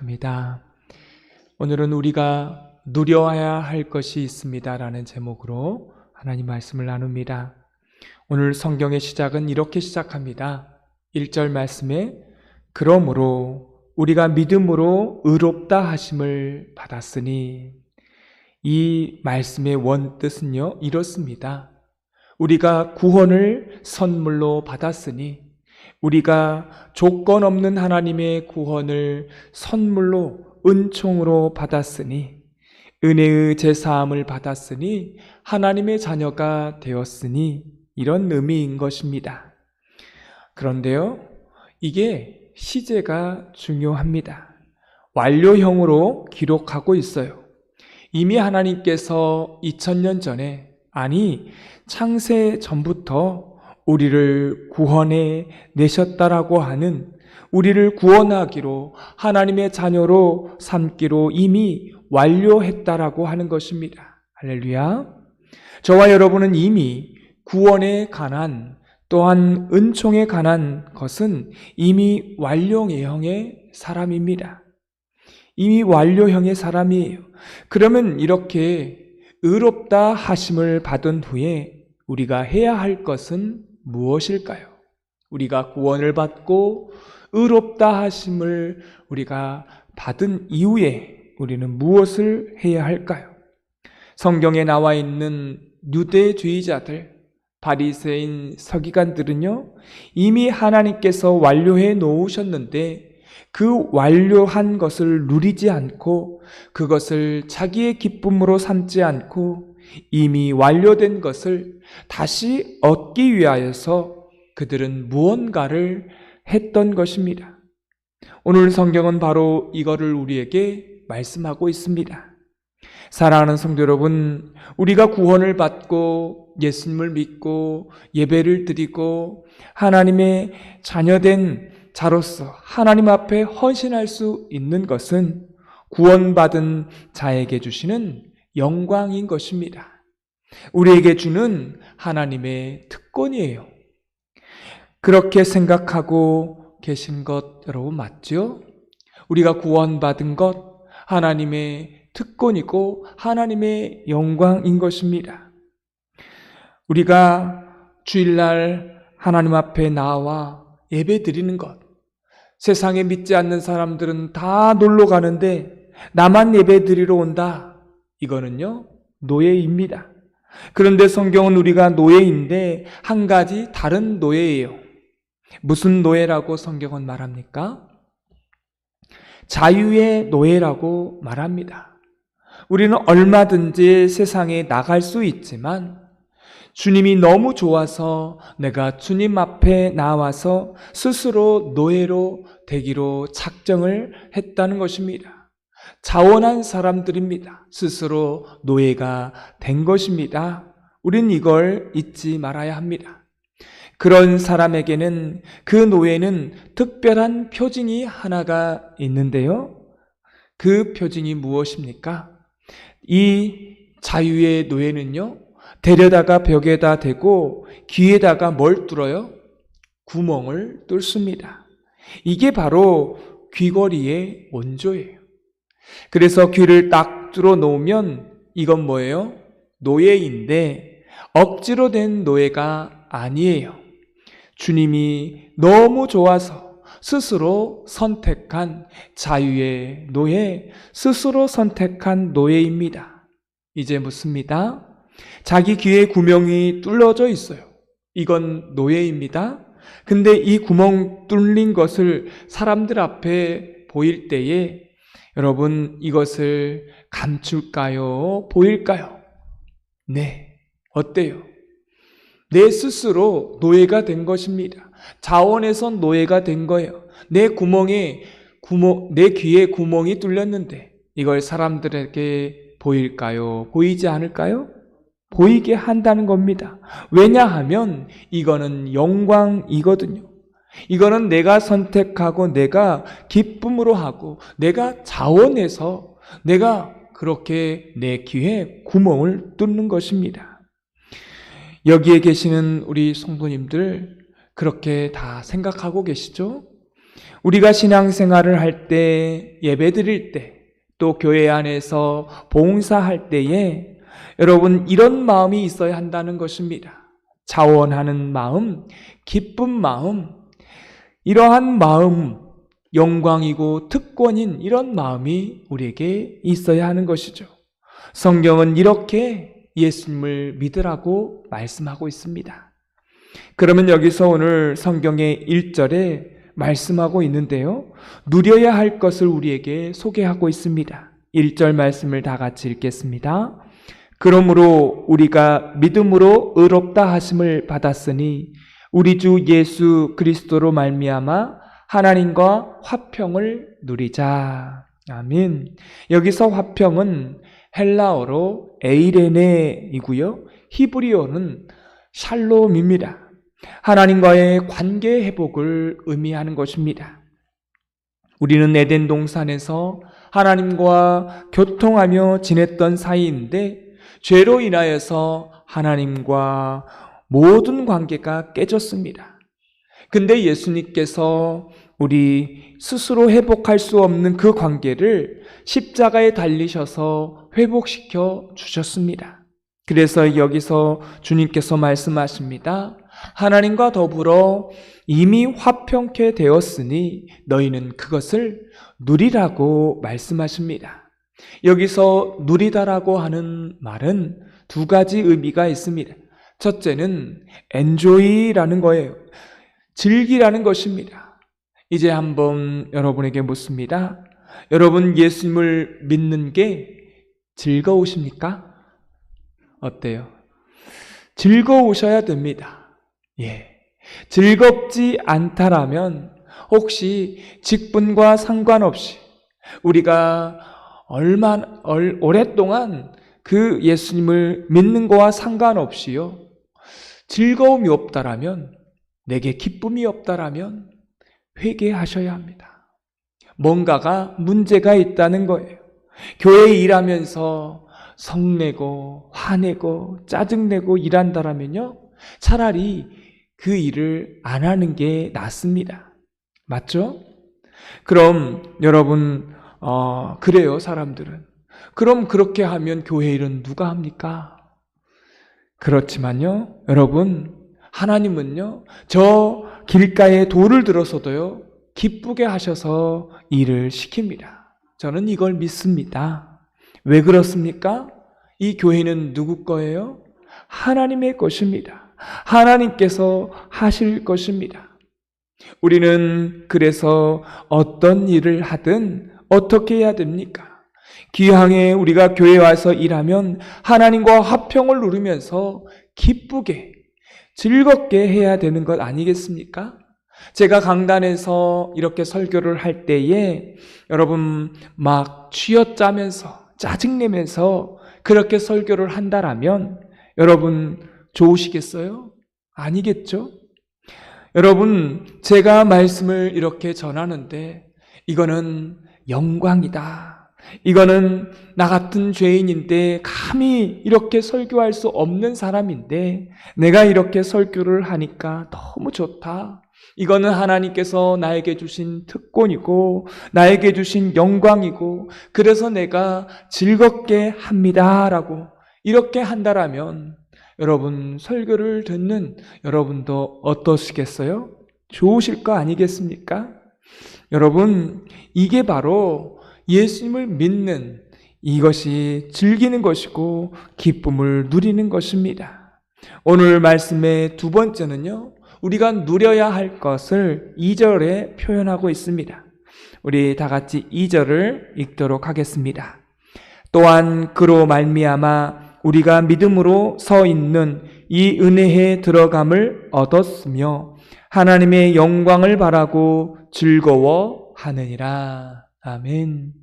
합니다. 오늘은 우리가 누려야 할 것이 있습니다 라는 제목으로 하나님 말씀을 나눕니다. 오늘 성경의 시작은 이렇게 시작합니다. 1절 말씀에 그러므로 우리가 믿음으로 의롭다 하심을 받았으니, 이 말씀의 원뜻은요 이렇습니다. 우리가 구원을 선물로 받았으니, 우리가 조건 없는 하나님의 구원을 선물로 은총으로 받았으니, 은혜의 제사함을 받았으니, 하나님의 자녀가 되었으니, 이런 의미인 것입니다. 그런데요, 이게 시제가 중요합니다. 완료형으로 기록하고 있어요. 이미 하나님께서 2000년 전에, 아니 창세 전부터 우리를 구원해 내셨다라고 하는, 우리를 구원하기로, 하나님의 자녀로 삼기로 이미 완료했다라고 하는 것입니다. 할렐루야. 저와 여러분은 이미 구원에 관한, 또한 은총에 관한 것은 이미 완료형의 사람입니다. 이미 완료형의 사람이에요. 그러면 이렇게 의롭다 하심을 받은 후에 우리가 해야 할 것은 무엇일까요? 우리가 구원을 받고 의롭다 하심을 우리가 받은 이후에 우리는 무엇을 해야 할까요? 성경에 나와 있는 유대주의자들, 바리새인 서기관들은요, 이미 하나님께서 완료해 놓으셨는데 그 완료한 것을 누리지 않고, 그것을 자기의 기쁨으로 삼지 않고, 이미 완료된 것을 다시 얻기 위하여서 그들은 무언가를 했던 것입니다. 오늘 성경은 바로 이거를 우리에게 말씀하고 있습니다. 사랑하는 성도 여러분, 우리가 구원을 받고 예수님을 믿고 예배를 드리고 하나님의 자녀된 자로서 하나님 앞에 헌신할 수 있는 것은 구원받은 자에게 주시는 영광인 것입니다. 우리에게 주는 하나님의 특권이에요. 그렇게 생각하고 계신 것 여러분 맞죠? 우리가 구원받은 것 하나님의 특권이고 하나님의 영광인 것입니다. 우리가 주일날 하나님 앞에 나와 예배 드리는 것, 세상에 믿지 않는 사람들은 다 놀러 가는데 나만 예배 드리러 온다, 이거는요 노예입니다. 그런데 성경은 우리가 노예인데 한 가지 다른 노예예요. 무슨 노예라고 성경은 말합니까? 자유의 노예라고 말합니다. 우리는 얼마든지 세상에 나갈 수 있지만 주님이 너무 좋아서 내가 주님 앞에 나와서 스스로 노예로 되기로 작정을 했다는 것입니다. 자원한 사람들입니다. 스스로 노예가 된 것입니다. 우린 이걸 잊지 말아야 합니다. 그런 사람에게는, 그 노예는 특별한 표징이 하나가 있는데요, 그 표징이 무엇입니까? 이 자유의 노예는요, 데려다가 벽에다 대고 귀에다가 뭘 뚫어요? 구멍을 뚫습니다. 이게 바로 귀걸이의 원조예요. 그래서 귀를 딱 뚫어 놓으면 이건 뭐예요? 노예인데 억지로 된 노예가 아니에요. 주님이 너무 좋아서 스스로 선택한 자유의 노예, 스스로 선택한 노예입니다. 이제 묻습니다. 자기 귀에 구멍이 뚫려져 있어요. 이건 노예입니다. 근데 이 구멍 뚫린 것을 사람들 앞에 보일 때에 여러분 이것을 감출까요? 보일까요? 네. 어때요? 내 스스로 노예가 된 것입니다. 자원에서 노예가 된 거예요. 내 귀에 구멍이 뚫렸는데 이걸 사람들에게 보일까요? 보이지 않을까요? 보이게 한다는 겁니다. 왜냐하면 이거는 영광이거든요. 이거는 내가 선택하고 내가 기쁨으로 하고 내가 자원해서 내가 그렇게 내 귀에 구멍을 뚫는 것입니다. 여기에 계시는 우리 성도님들 그렇게 다 생각하고 계시죠? 우리가 신앙생활을 할 때, 예배 드릴 때, 또 교회 안에서 봉사할 때에 여러분 이런 마음이 있어야 한다는 것입니다. 자원하는 마음, 기쁜 마음, 이러한 마음, 영광이고 특권인 이런 마음이 우리에게 있어야 하는 것이죠. 성경은 이렇게 예수님을 믿으라고 말씀하고 있습니다. 그러면 여기서 오늘 성경의 1절에 말씀하고 있는데요, 누려야 할 것을 우리에게 소개하고 있습니다. 1절 말씀을 다 같이 읽겠습니다. 그러므로 우리가 믿음으로 의롭다 하심을 받았으니 우리 주 예수 그리스도로 말미암아 하나님과 화평을 누리자. 아멘. 여기서 화평은 헬라어로 에이레네이고요, 히브리어는 샬롬입니다. 하나님과의 관계 회복을 의미하는 것입니다. 우리는 에덴 동산에서 하나님과 교통하며 지냈던 사이인데 죄로 인하여서 하나님과 모든 관계가 깨졌습니다. 근데 예수님께서 우리 스스로 회복할 수 없는 그 관계를 십자가에 달리셔서 회복시켜 주셨습니다. 그래서 여기서 주님께서 말씀하십니다. 하나님과 더불어 이미 화평케 되었으니 너희는 그것을 누리라고 말씀하십니다. 여기서 누리다라고 하는 말은 두 가지 의미가 있습니다. 첫째는 enjoy라는 거예요. 즐기라는 것입니다. 이제 한번 여러분에게 묻습니다. 여러분 예수님을 믿는 게 즐거우십니까? 어때요? 즐거우셔야 됩니다. 예. 즐겁지 않다라면 혹시 직분과 상관없이 우리가 오랫동안 그 예수님을 믿는 거와 상관없이요, 즐거움이 없다라면, 내게 기쁨이 없다라면 회개하셔야 합니다. 뭔가가 문제가 있다는 거예요. 교회에 일하면서 성내고 화내고 짜증내고 일한다라면요, 차라리 그 일을 안 하는 게 낫습니다. 맞죠? 그럼 여러분 그래요, 사람들은. 그럼 그렇게 하면 교회 일은 누가 합니까? 그렇지만요, 여러분, 하나님은요, 저 길가에 돌을 들어서도요, 기쁘게 하셔서 일을 시킵니다. 저는 이걸 믿습니다. 왜 그렇습니까? 이 교회는 누구 거예요? 하나님의 것입니다. 하나님께서 하실 것입니다. 우리는 그래서 어떤 일을 하든 어떻게 해야 됩니까? 귀향에 우리가 교회에 와서 일하면 하나님과 화평을 누리면서 기쁘게 즐겁게 해야 되는 것 아니겠습니까? 제가 강단에서 이렇게 설교를 할 때에 여러분 막 쥐어짜면서 짜증내면서 그렇게 설교를 한다라면 여러분 좋으시겠어요? 아니겠죠? 여러분, 제가 말씀을 이렇게 전하는데 이거는 영광이다. 이거는 나 같은 죄인인데 감히 이렇게 설교할 수 없는 사람인데 내가 이렇게 설교를 하니까 너무 좋다. 이거는 하나님께서 나에게 주신 특권이고 나에게 주신 영광이고 그래서 내가 즐겁게 합니다라고 이렇게 한다라면 여러분 설교를 듣는 여러분도 어떠시겠어요? 좋으실 거 아니겠습니까? 여러분, 이게 바로 예수님을 믿는 이것이 즐기는 것이고 기쁨을 누리는 것입니다. 오늘 말씀의 두 번째는요, 우리가 누려야 할 것을 2절에 표현하고 있습니다. 우리 다 같이 2절을 읽도록 하겠습니다. 또한 그로 말미암아 우리가 믿음으로 서 있는 이 은혜에 들어감을 얻었으며 하나님의 영광을 바라고 즐거워하느니라. 아멘.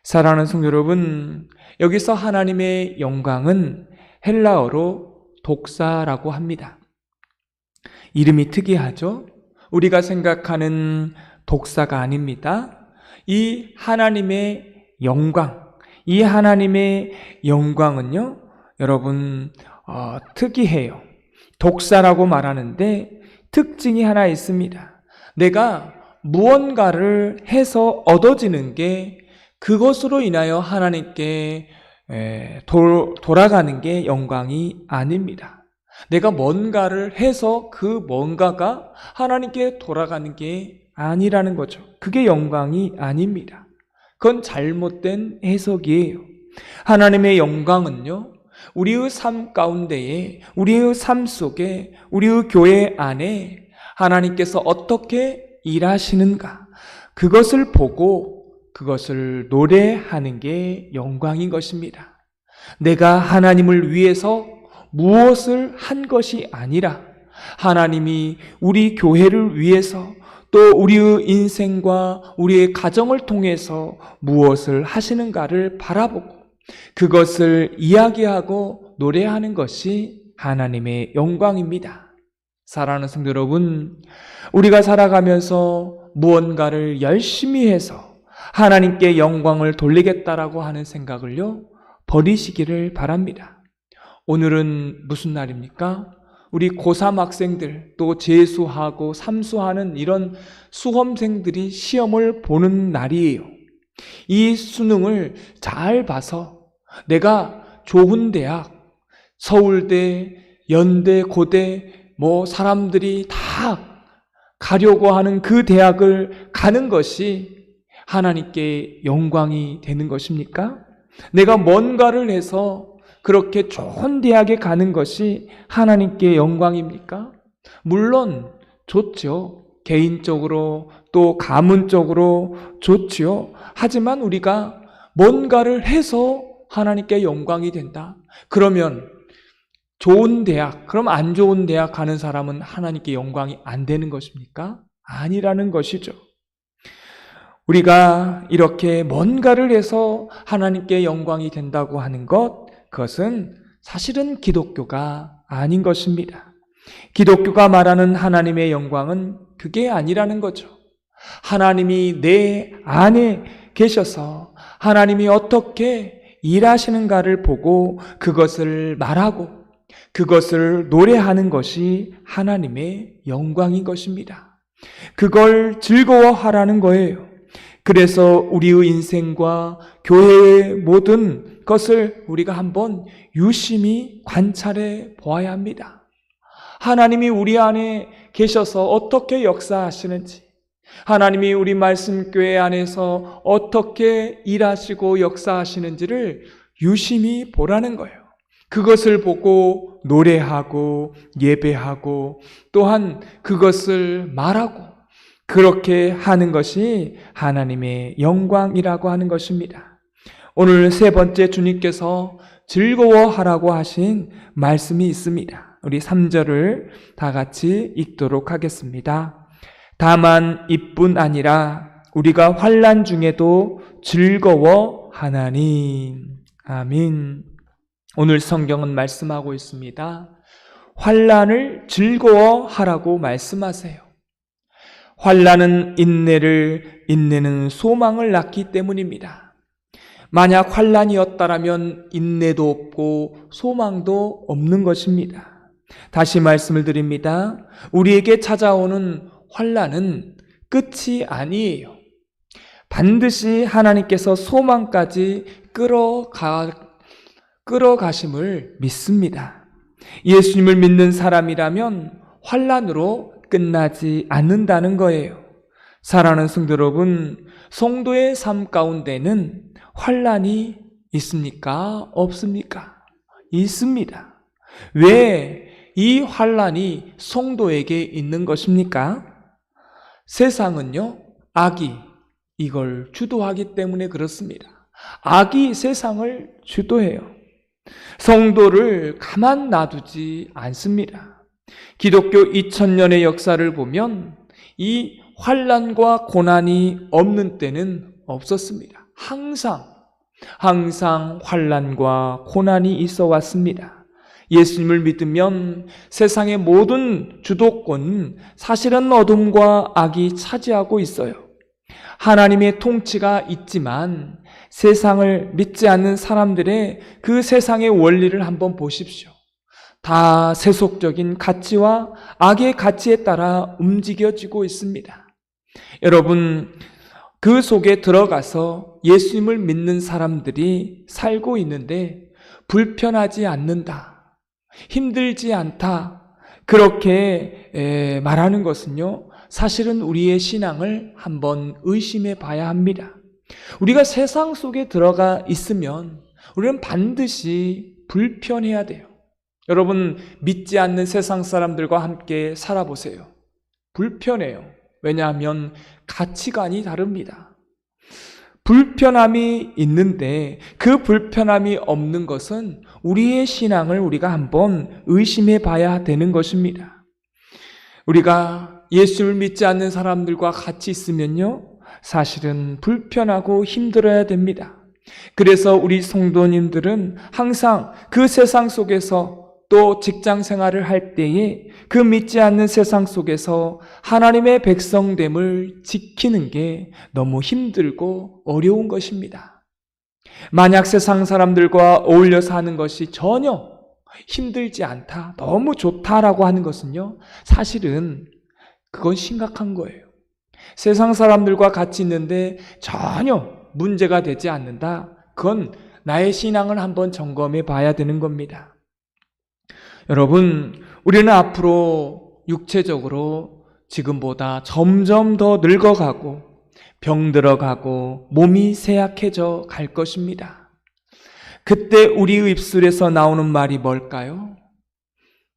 사랑하는 성도 여러분, 여기서 하나님의 영광은 헬라어로 독사라고 합니다. 이름이 특이하죠? 우리가 생각하는 독사가 아닙니다. 이 하나님의 영광, 이 하나님의 영광은요, 여러분 특이해요. 독사라고 말하는데 특징이 하나 있습니다. 내가 무언가를 해서 얻어지는 게 그것으로 인하여 하나님께 돌아가는 게 영광이 아닙니다. 내가 뭔가를 해서 그 뭔가가 하나님께 돌아가는 게 아니라는 거죠. 그게 영광이 아닙니다. 그건 잘못된 해석이에요. 하나님의 영광은요, 우리의 삶 가운데에, 우리의 삶 속에, 우리의 교회 안에 하나님께서 어떻게 일하시는가, 그것을 보고 그것을 노래하는 게 영광인 것입니다. 내가 하나님을 위해서 무엇을 한 것이 아니라 하나님이 우리 교회를 위해서 또 우리의 인생과 우리의 가정을 통해서 무엇을 하시는가를 바라보고 그것을 이야기하고 노래하는 것이 하나님의 영광입니다. 사랑하는 성도 여러분, 우리가 살아가면서 무언가를 열심히 해서 하나님께 영광을 돌리겠다라고 하는 생각을요, 버리시기를 바랍니다. 오늘은 무슨 날입니까? 우리 고3 학생들, 또 재수하고 삼수하는 이런 수험생들이 시험을 보는 날이에요. 이 수능을 잘 봐서 내가 좋은 대학, 서울대, 연대, 고대, 사람들이 다 가려고 하는 그 대학을 가는 것이 하나님께 영광이 되는 것입니까? 내가 뭔가를 해서 그렇게 좋은 대학에 가는 것이 하나님께 영광입니까? 물론 좋죠. 개인적으로 또 가문적으로 좋죠. 하지만 우리가 뭔가를 해서 하나님께 영광이 된다. 그러면 좋은 대학, 그럼 안 좋은 대학 가는 사람은 하나님께 영광이 안 되는 것입니까? 아니라는 것이죠. 우리가 이렇게 뭔가를 해서 하나님께 영광이 된다고 하는 것, 그것은 사실은 기독교가 아닌 것입니다. 기독교가 말하는 하나님의 영광은 그게 아니라는 거죠. 하나님이 내 안에 계셔서 하나님이 어떻게 일하시는가를 보고 그것을 말하고 그것을 노래하는 것이 하나님의 영광인 것입니다. 그걸 즐거워하라는 거예요. 그래서 우리의 인생과 교회의 모든 것을 우리가 한번 유심히 관찰해 보아야 합니다. 하나님이 우리 안에 계셔서 어떻게 역사하시는지, 하나님이 우리 말씀교회 안에서 어떻게 일하시고 역사하시는지를 유심히 보라는 거예요. 그것을 보고 노래하고 예배하고 또한 그것을 말하고 그렇게 하는 것이 하나님의 영광이라고 하는 것입니다. 오늘 세 번째 주님께서 즐거워하라고 하신 말씀이 있습니다. 우리 3절을 다 같이 읽도록 하겠습니다. 다만 이뿐 아니라 우리가 환난 중에도 즐거워하나니. 아멘. 오늘 성경은 말씀하고 있습니다. 환난을 즐거워하라고 말씀하세요. 환난은 인내는 소망을 낳기 때문입니다. 만약 환난이었다면 인내도 없고 소망도 없는 것입니다. 다시 말씀을 드립니다. 우리에게 찾아오는 환난은 끝이 아니에요. 반드시 하나님께서 소망까지 끌어가심을 믿습니다. 예수님을 믿는 사람이라면 환난으로 끝나지 않는다는 거예요. 사랑하는 성도 여러분, 성도의 삶 가운데는 환난이 있습니까? 없습니까? 있습니다. 왜 이 환난이 성도에게 있는 것입니까? 세상은요, 악이 이걸 주도하기 때문에 그렇습니다. 악이 세상을 주도해요. 성도를 가만 놔두지 않습니다. 기독교 2000년의 역사를 보면 이 환난과 고난이 없는 때는 없었습니다. 항상 환난과 고난이 있어 왔습니다. 예수님을 믿으면 세상의 모든 주도권은 사실은 어둠과 악이 차지하고 있어요. 하나님의 통치가 있지만 세상을 믿지 않는 사람들의 그 세상의 원리를 한번 보십시오. 다 세속적인 가치와 악의 가치에 따라 움직여지고 있습니다. 여러분, 그 속에 들어가서 예수님을 믿는 사람들이 살고 있는데 불편하지 않는다, 힘들지 않다, 그렇게 말하는 것은요, 사실은 우리의 신앙을 한번 의심해 봐야 합니다. 우리가 세상 속에 들어가 있으면 우리는 반드시 불편해야 돼요. 여러분, 믿지 않는 세상 사람들과 함께 살아보세요. 불편해요. 왜냐하면 가치관이 다릅니다. 불편함이 있는데 그 불편함이 없는 것은 우리의 신앙을 우리가 한번 의심해 봐야 되는 것입니다. 우리가 예수를 믿지 않는 사람들과 같이 있으면요, 사실은 불편하고 힘들어야 됩니다. 그래서 우리 성도님들은 항상 그 세상 속에서 또 직장 생활을 할 때에 그 믿지 않는 세상 속에서 하나님의 백성됨을 지키는 게 너무 힘들고 어려운 것입니다. 만약 세상 사람들과 어울려 사는 것이 전혀 힘들지 않다, 너무 좋다라고 하는 것은요, 사실은 그건 심각한 거예요. 세상 사람들과 같이 있는데 전혀 문제가 되지 않는다, 그건 나의 신앙을 한번 점검해 봐야 되는 겁니다. 여러분, 우리는 앞으로 육체적으로 지금보다 점점 더 늙어가고 병들어가고 몸이 쇠약해져 갈 것입니다. 그때 우리 입술에서 나오는 말이 뭘까요?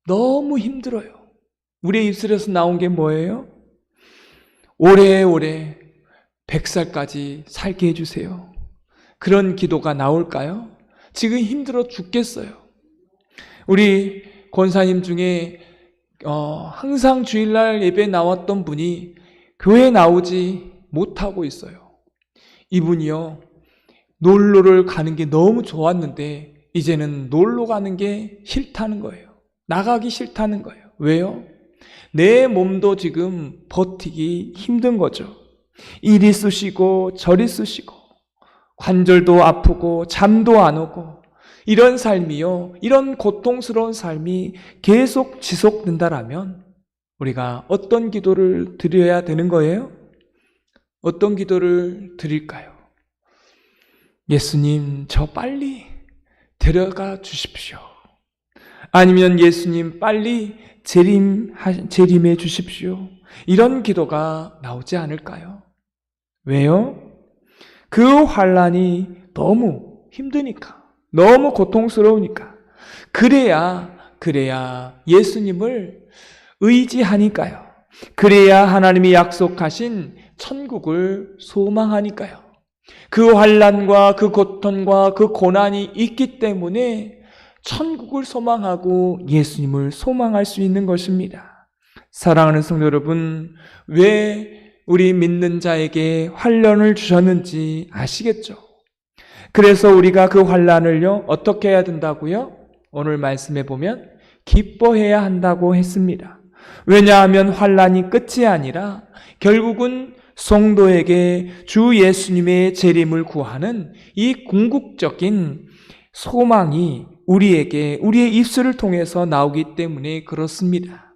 너무 힘들어요. 우리 입술에서 나온 게 뭐예요? 오래오래 100살까지 살게 해주세요. 그런 기도가 나올까요? 지금 힘들어 죽겠어요. 우리 권사님 중에 항상 주일날 예배 나왔던 분이 교회 나오지 못하고 있어요. 이분이요, 놀러를 가는 게 너무 좋았는데 이제는 놀러 가는 게 싫다는 거예요. 나가기 싫다는 거예요. 왜요? 내 몸도 지금 버티기 힘든 거죠. 이리 쑤시고 저리 쑤시고 관절도 아프고 잠도 안 오고, 이런 삶이요, 이런 고통스러운 삶이 계속 지속된다라면 우리가 어떤 기도를 드려야 되는 거예요? 어떤 기도를 드릴까요? 예수님, 저 빨리 데려가 주십시오. 아니면 예수님, 빨리 재림해 주십시오. 이런 기도가 나오지 않을까요? 왜요? 그 환난이 너무 힘드니까, 너무 고통스러우니까. 그래야 예수님을 의지하니까요. 그래야 하나님이 약속하신 천국을 소망하니까요. 그 환난과 그 고통과 그 고난이 있기 때문에 천국을 소망하고 예수님을 소망할 수 있는 것입니다. 사랑하는 성도 여러분, 왜 우리 믿는 자에게 환난을 주셨는지 아시겠죠? 그래서 우리가 그 환난을요, 어떻게 해야 된다고요? 오늘 말씀에 보면 기뻐해야 한다고 했습니다. 왜냐하면 환난이 끝이 아니라 결국은 성도에게 주 예수님의 재림을 구하는 이 궁극적인 소망이 우리에게 우리의 입술을 통해서 나오기 때문에 그렇습니다.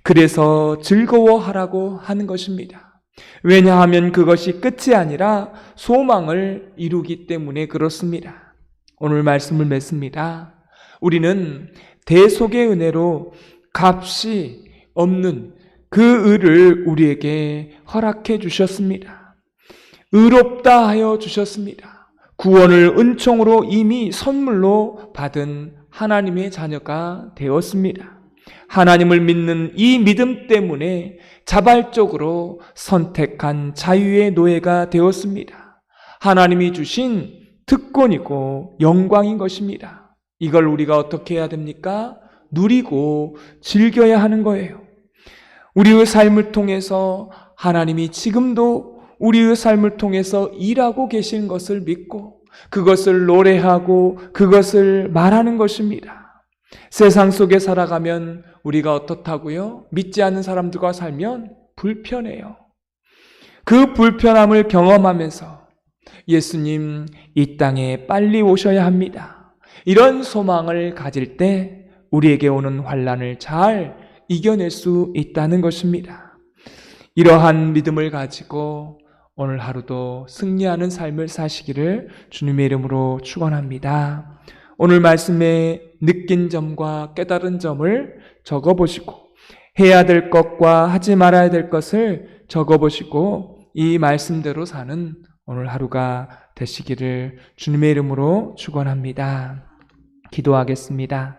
그래서 즐거워하라고 하는 것입니다. 왜냐하면 그것이 끝이 아니라 소망을 이루기 때문에 그렇습니다. 오늘 말씀을 맺습니다. 우리는 대속의 은혜로 값이 없는 그 의를 우리에게 허락해 주셨습니다. 의롭다 하여 주셨습니다. 구원을 은총으로 이미 선물로 받은 하나님의 자녀가 되었습니다. 하나님을 믿는 이 믿음 때문에 자발적으로 선택한 자유의 노예가 되었습니다. 하나님이 주신 특권이고 영광인 것입니다. 이걸 우리가 어떻게 해야 됩니까? 누리고 즐겨야 하는 거예요. 우리의 삶을 통해서 하나님이 지금도 우리의 삶을 통해서 일하고 계신 것을 믿고 그것을 노래하고 그것을 말하는 것입니다. 세상 속에 살아가면 우리가 어떻다고요? 믿지 않는 사람들과 살면 불편해요. 그 불편함을 경험하면서 예수님, 이 땅에 빨리 오셔야 합니다. 이런 소망을 가질 때 우리에게 오는 환난을 잘 이겨낼 수 있다는 것입니다. 이러한 믿음을 가지고 오늘 하루도 승리하는 삶을 사시기를 주님의 이름으로 축원합니다. 오늘 말씀에 느낀 점과 깨달은 점을 적어보시고 해야 될 것과 하지 말아야 될 것을 적어보시고 이 말씀대로 사는 오늘 하루가 되시기를 주님의 이름으로 축원합니다. 기도하겠습니다.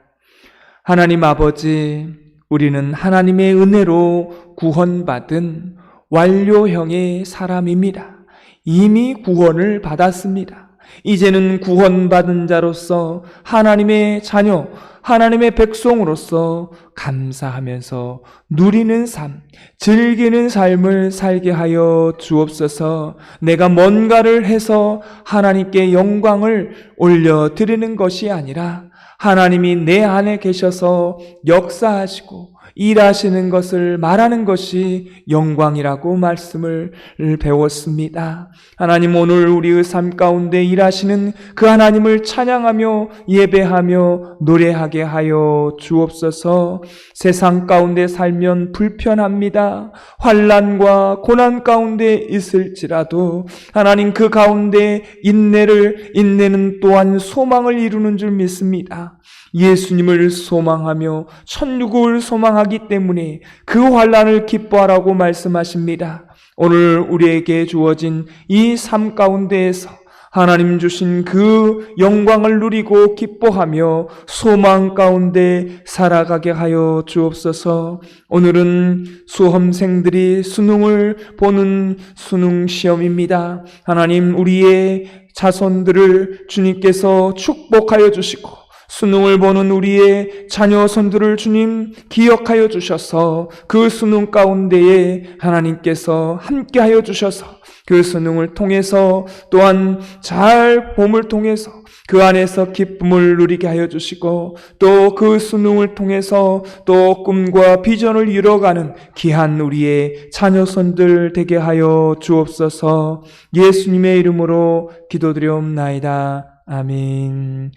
하나님 아버지, 우리는 하나님의 은혜로 구원받은 완료형의 사람입니다. 이미 구원을 받았습니다. 이제는 구원받은 자로서 하나님의 자녀, 하나님의 백성으로서 감사하면서 누리는 삶, 즐기는 삶을 살게 하여 주옵소서. 내가 뭔가를 해서 하나님께 영광을 올려드리는 것이 아니라 하나님이 내 안에 계셔서 역사하시고 일하시는 것을 말하는 것이 영광이라고 말씀을 배웠습니다. 하나님, 오늘 우리의 삶 가운데 일하시는 그 하나님을 찬양하며 예배하며 노래하게 하여 주옵소서. 세상 가운데 살면 불편합니다. 환난과 고난 가운데 있을지라도 하나님, 그 가운데 인내는 또한 소망을 이루는 줄 믿습니다. 예수님을 소망하며 천국을 소망하기 때문에 그 환난을 기뻐하라고 말씀하십니다. 오늘 우리에게 주어진 이 삶 가운데에서 하나님 주신 그 영광을 누리고 기뻐하며 소망 가운데 살아가게 하여 주옵소서. 오늘은 수험생들이 수능을 보는 수능 시험입니다. 하나님, 우리의 자손들을 주님께서 축복하여 주시고 수능을 보는 우리의 자녀손들을 주님 기억하여 주셔서 그 수능 가운데에 하나님께서 함께하여 주셔서 그 수능을 통해서 또한 잘 봄을 통해서 그 안에서 기쁨을 누리게 하여 주시고 또 그 수능을 통해서 또 꿈과 비전을 이뤄가는 귀한 우리의 자녀손들 되게 하여 주옵소서. 예수님의 이름으로 기도드리옵나이다. 아멘.